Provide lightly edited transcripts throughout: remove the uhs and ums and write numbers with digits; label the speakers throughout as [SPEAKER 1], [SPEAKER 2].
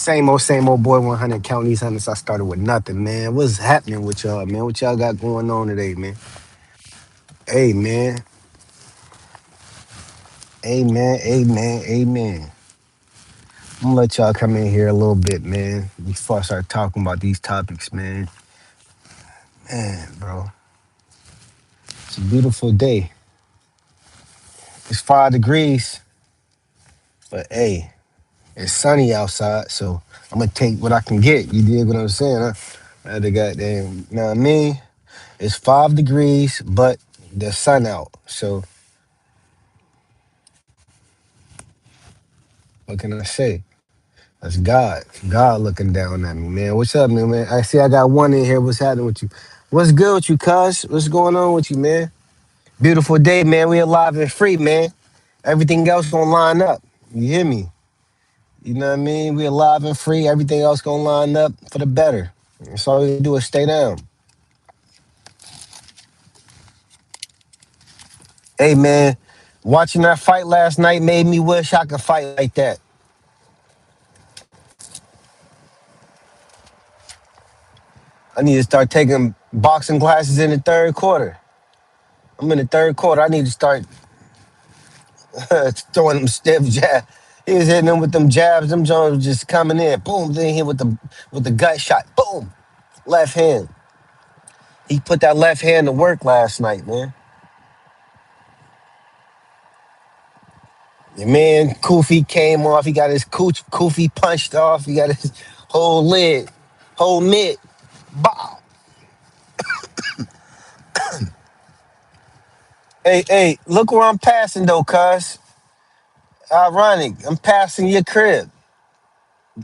[SPEAKER 1] Same old boy 100 count these hundreds. I started with nothing, man. What's happening with y'all, man? What y'all got going on today, man? Hey, man. Amen, amen, amen. I'm gonna let y'all come in here a little bit, man, before I start talking about these topics, man. Man, bro, it's a beautiful day. It's 5 degrees, but hey, it's sunny outside, so I'm gonna take what I can get. You dig what I'm saying? Huh? I had to goddamn, you know what I mean? It's 5 degrees, but the sun out. So what can I say? That's God. God looking down at me, man. What's up, man? I see I got one in here. What's happening with you? What's good with you, cuz? What's going on with you, man? Beautiful day, man. We alive and free, man. Everything else gonna line up. You hear me? You know what I mean? We alive and free. Everything else gonna line up for the better. That's all we gotta do is stay down. Hey, man. Watching that fight last night made me wish I could fight like that. I need to start taking boxing classes in the third quarter. I'm in the third quarter. I need to start throwing them stiff jabs. He was hitting them with them jabs. Them Jones was just coming in. Boom. Then hit with the gut shot. Boom. Left hand. He put that left hand to work last night, man. Your man Kofi came off. He got his Kofi punched off. He got his whole lid, whole mid. Bow. Hey, look where I'm passing though, cuz. Ironic. I'm passing your crib.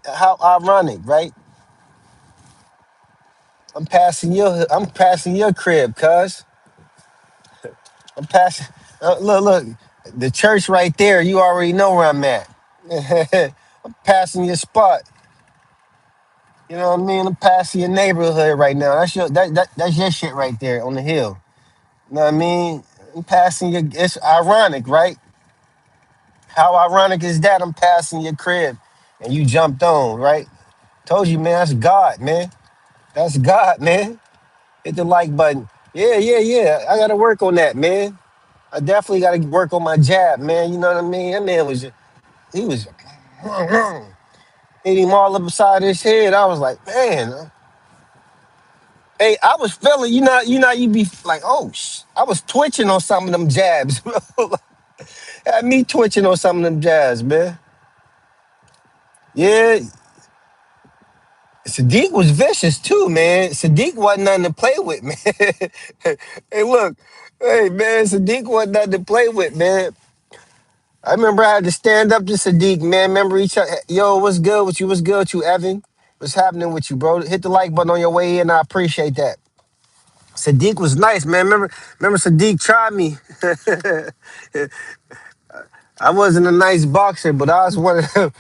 [SPEAKER 1] How ironic, right? I'm passing your crib, cuz. I'm passing. Look, the church right there. You already know where I'm at. I'm passing your spot. You know what I mean? I'm passing your neighborhood right now. That's your shit right there on the hill. You know what I mean? I'm passing your. It's ironic, right? How ironic is that? I'm passing your crib, and you jumped on, right? Told you, man. That's God, man. That's God, man. Hit the like button. Yeah. I gotta work on that, man. I definitely gotta work on my jab, man. You know what I mean? That man he was hit him all up beside his head. I was like, man. Hey, I was feeling, you be like, oh, I was twitching on some of them jabs, bro. Had me twitching on some of them jabs, man. Yeah, Sadiq was vicious too, man. Sadiq wasn't nothing to play with, man. Hey, look, hey, man, Sadiq wasn't nothing to play with, man. I remember I had to stand up to Sadiq, man. Remember each other. Yo, what's good with you? What's good with you, Evan? What's happening with you, bro? Hit the like button on your way in. I appreciate that. Sadiq was nice, man. Remember Sadiq tried me. I wasn't a nice boxer, but I was one of them.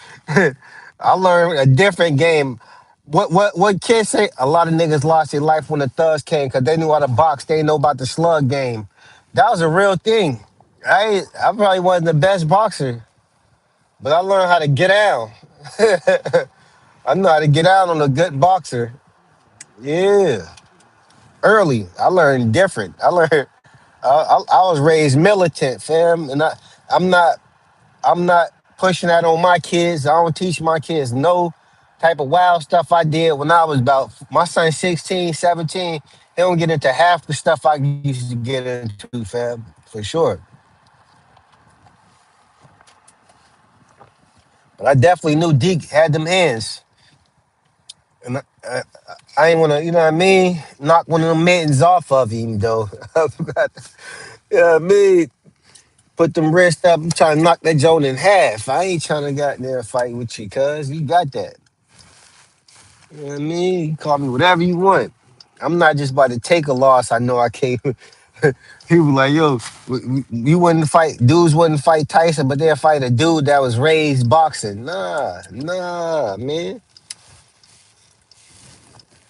[SPEAKER 1] I learned a different game. What kids say? A lot of niggas lost their life when the thugs came because they knew how to box. They didn't know about the slug game. That was a real thing. I probably wasn't the best boxer, but I learned how to get down. I know how to get out on a good boxer. Yeah, early. I learned different. I learned. I was raised militant, fam, and I'm not. I'm not pushing that on my kids. I don't teach my kids no type of wild stuff I did when I was about my son 16, 17. He don't get into half the stuff I used to get into, fam, for sure. But I definitely knew Deke had them hands. And I ain't want to, you know what I mean? Knock one of them mittens off of him, though. I forgot. You know what I mean? Put them wrists up. I'm trying to knock that joint in half. I ain't trying to get there and fight with you, cuz. You got that. You know what I mean? You call me whatever you want. I'm not just about to take a loss. I know I can't. People like, yo, you wouldn't fight, dudes wouldn't fight Tyson, but they'll fight a dude that was raised boxing. Nah, man.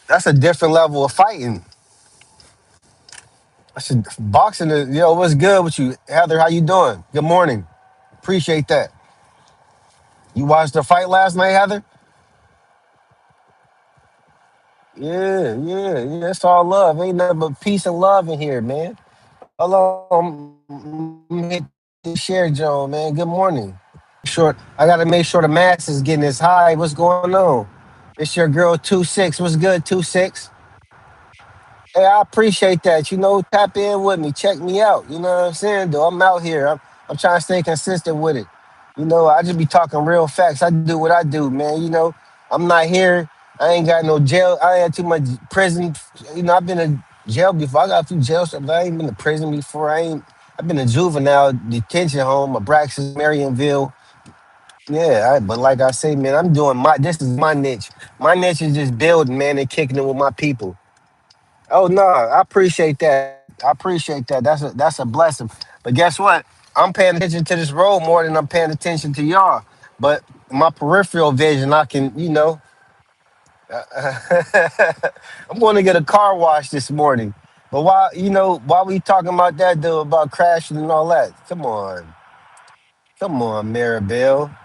[SPEAKER 1] That's a different level of fighting. Boxing is, yo, what's good with you? Heather, how you doing? Good morning. Appreciate that. You watched the fight last night, Heather? Yeah. It's all love. Ain't nothing but peace and love in here, man. Hold on, hit the share, Joe, man. Good morning. I gotta make sure the mass is getting as high. What's going on? It's your girl 2-6. What's good, 2-6? Hey, I appreciate that. Tap in with me, check me out. You know what I'm saying? Though I'm out here. I'm trying to stay consistent with it. I just be talking real facts. I do what I do, man. I'm not here. I ain't got no jail. I ain't too much prison. I've been in jail before. I got a few jail stuff, but I ain't been to prison before. I've been in juvenile detention home, Abraxas, Marionville. Yeah, but like I say, man, this is my niche. My niche is just building, man, and kicking it with my people. Oh no, I appreciate that. I appreciate that. That's a blessing. But guess what? I'm paying attention to this road more than I'm paying attention to y'all. But my peripheral vision, I can, I'm going to get a car wash this morning. But while we talking about that, though, about crashing and all that, come on, Maribel,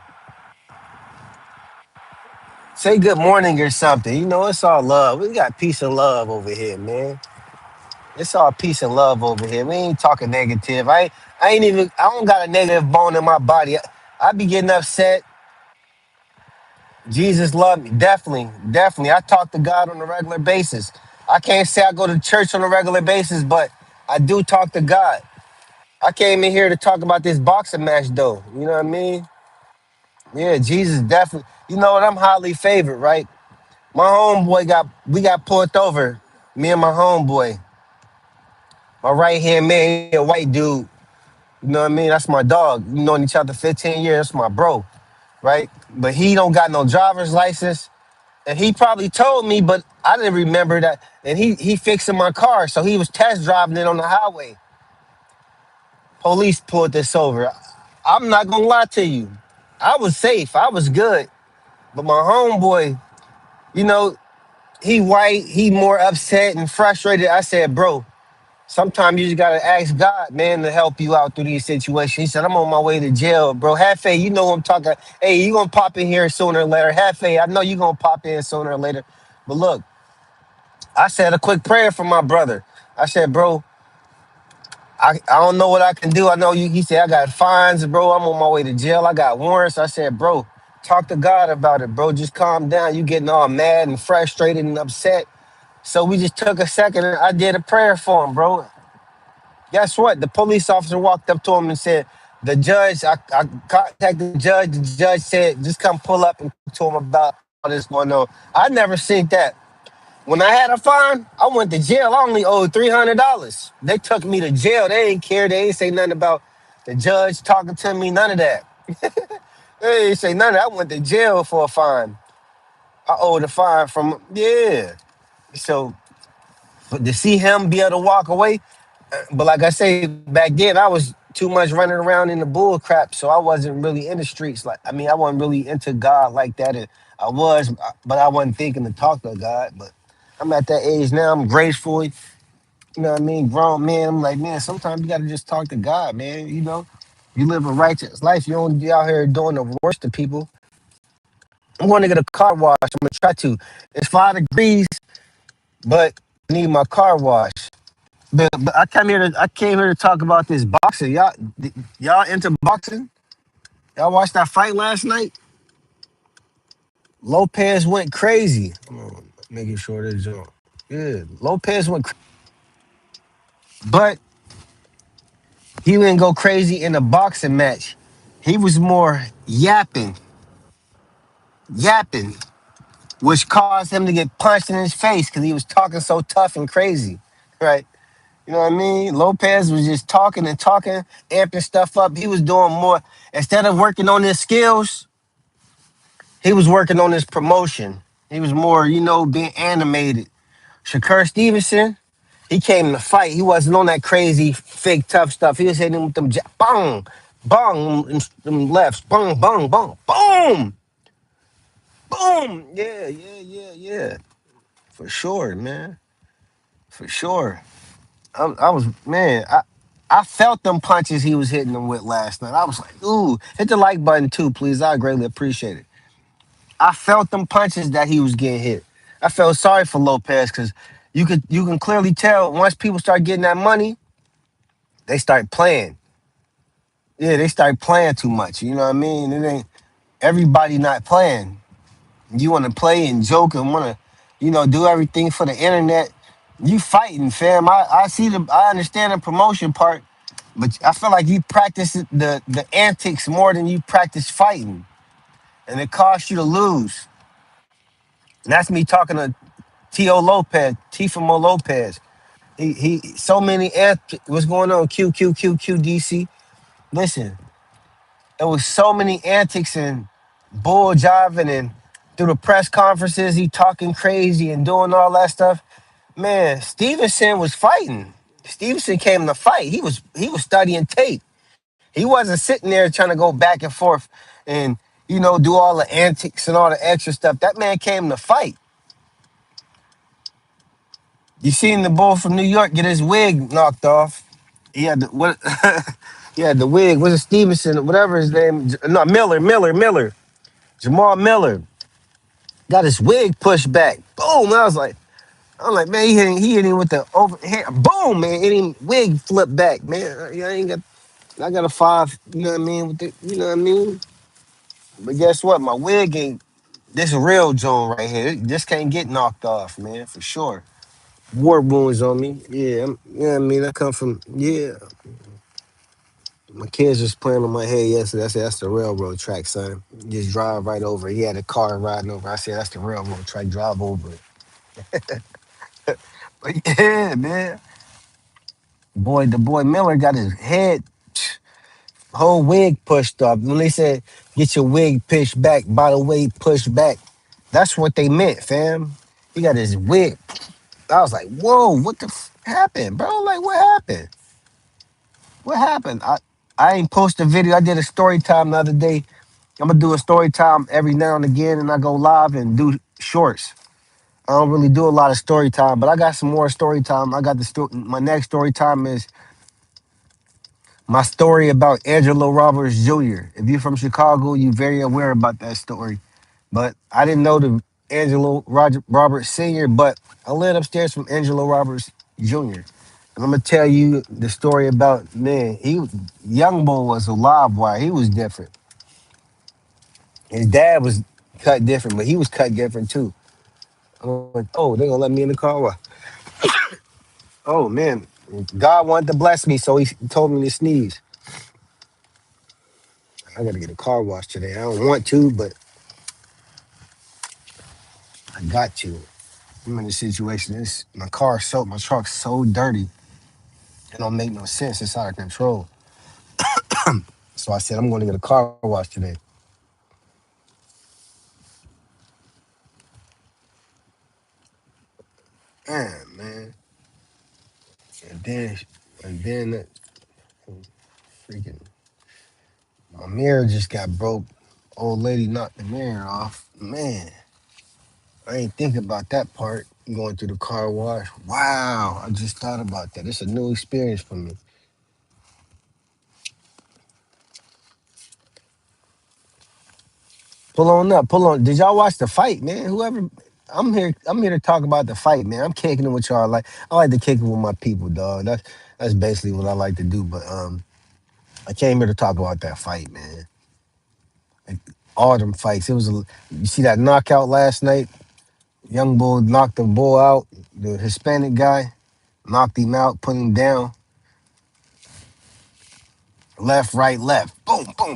[SPEAKER 1] say good morning or something. It's all love. We got peace and love over here, man. It's all peace and love over here. We ain't talking negative. I ain't even. I don't got a negative bone in my body. I be getting upset. Jesus loved me. Definitely. I talk to God on a regular basis. I can't say I go to church on a regular basis, but I do talk to God. I came in here to talk about this boxing match, though. You know what I mean? Yeah, Jesus definitely. You know what? I'm highly favored, right? My homeboy we got pulled over. Me and my homeboy, my right hand man, he a white dude. You know what I mean? That's my dog. We known each other 15 years. That's my bro, right? But he don't got no driver's license. And he probably told me, but I didn't remember that. And he fixing my car, so he was test driving it on the highway. Police pulled this over. I'm not gonna lie to you. I was safe. I was good. But my homeboy, you know, he white, he more upset and frustrated. I said, bro, sometimes you just gotta ask God, man, to help you out through these situations. He said, I'm on my way to jail, bro. Have faith, you know what I'm talking. Hey, you gonna pop in here sooner or later. Have faith. I know you gonna pop in sooner or later. But look, I said a quick prayer for my brother. I said, bro, I don't know what I can do. I know you. He said, I got fines, bro. I'm on my way to jail. I got warrants. I said, bro, talk to God about it, bro. Just calm down. You getting all mad and frustrated and upset. So we just took a second and I did a prayer for him, bro. Guess what? The police officer walked up to him and said, I contacted the judge. The judge said, just come pull up and talk to him about all this going on. I never seen that. When I had a fine, I went to jail. I only owed $300. They took me to jail. They ain't care. They ain't say nothing about the judge talking to me. None of that. They ain't say none of that. I went to jail for a fine. I owed a fine from, yeah. So, but to see him be able to walk away, but like I say, back then I was too much running around in the bull crap, so I wasn't really in the streets. I wasn't really into God like that. And I was, but I wasn't thinking to talk to God. But I'm at that age now. I'm graceful. You know what I mean? Grown man. I'm like, man, sometimes you gotta just talk to God, man. You live a righteous life. You don't be out here doing the worst to people. I'm going to get a car wash. I'm gonna try to. It's 5 degrees, but I need my car wash. But I came here to talk about this boxing. Y'all into boxing? Y'all watched that fight last night? Lopez went crazy. Come on, making sure this on. Yeah, Lopez went, but he didn't go crazy in a boxing match. He was more yapping, which caused him to get punched in his face because he was talking so tough and crazy, right? You know what I mean? Lopez was just talking and talking, amping stuff up. He was doing more. Instead of working on his skills, he was working on his promotion. He was more, being animated. Shakur Stevenson, he came to fight. He wasn't on that crazy, fake, tough stuff. He was hitting him with them bong, bong, them lefts, bong, bong, bong, boom, boom. Yeah. For sure, man. For sure. I was, man, I felt them punches he was hitting them with last night. I was like, ooh, hit the like button too, please. I greatly appreciate it. I felt them punches that he was getting hit. I felt sorry for Lopez because you can clearly tell once people start getting that money, they start playing. Yeah, they start playing too much. You know what I mean? It ain't everybody not playing. You want to play and joke and want to, do everything for the internet. You fighting, fam. I understand the promotion part, but I feel like you practice the antics more than you practice fighting, and it costs you to lose. And that's me talking to T.O. Lopez, Tifamo Lopez. He so many antics. What's going on? QQQQDC. Listen, there was so many antics and bull jiving and through the press conferences, he talking crazy and doing all that stuff. Man, Stevenson was fighting. Stevenson came to fight. He was studying tape. He wasn't sitting there trying to go back and forth and do all the antics and all the extra stuff. That man came to fight. You seen the bull from New York get his wig knocked off. He had the what? He had the wig. Was it Stevenson? Whatever his name. No, Miller. Jamal Miller got his wig pushed back. Boom! I'm like, man, he hit him with the overhand. Boom, man, hit him wig flipped back, man. I got a five. You know what I mean? You know what I mean? But guess what? My wig ain't this real Joan right here. This can't get knocked off, man, for sure. War wounds on me. Yeah, you know what I mean? I come from, yeah. My kids was playing on my head yesterday. I said, that's the railroad track, son. Just drive right over it. He had a car riding over. I said, that's the railroad track. Drive over it. But yeah, man. The boy Miller got his head, whole wig pushed up. When they said, get your wig pushed back, by the way, pushed back, that's what they meant, fam. He got his wig. I was like, whoa, what the happened, bro? Like, what happened? What happened? I ain't post a video. I did a story time the other day. I'm gonna do a story time every now and again, and I go live and do shorts. I don't really do a lot of story time, but I got some more story time. I got my next story time is my story about Angelo Roberts Jr. If you're from Chicago, you're very aware about that story. But I didn't know the Roberts Sr., but I lived upstairs from Angelo Roberts Jr. And I'm gonna tell you the story about, man. Young boy was a live wire. He was different. His dad was cut different, but he was cut different too. I'm like, oh, they gonna let me in the car? Oh man, God wanted to bless me, so he told me to sneeze. I gotta get a car wash today. I don't want to, but I got to. I'm in a situation. My truck's so dirty. It don't make no sense. It's out of control. So I said I'm going to get a car wash today. Damn, man. And then, that freaking my mirror just got broke. Old lady knocked the mirror off. Man, I ain't think about that part. Going through the car wash. Wow, I just thought about that. It's a new experience for me. Pull on up, pull on. Did y'all watch the fight, man? Whoever, I'm here to talk about the fight, man. I'm kicking it with y'all. Like I like to kick it with my people, dog. That's basically what I like to do. But I came here to talk about that fight, man. Like, all them fights. You see that knockout last night? Young bull knocked the bull out. The Hispanic guy knocked him out, put him down. Left, right, left. Boom, boom.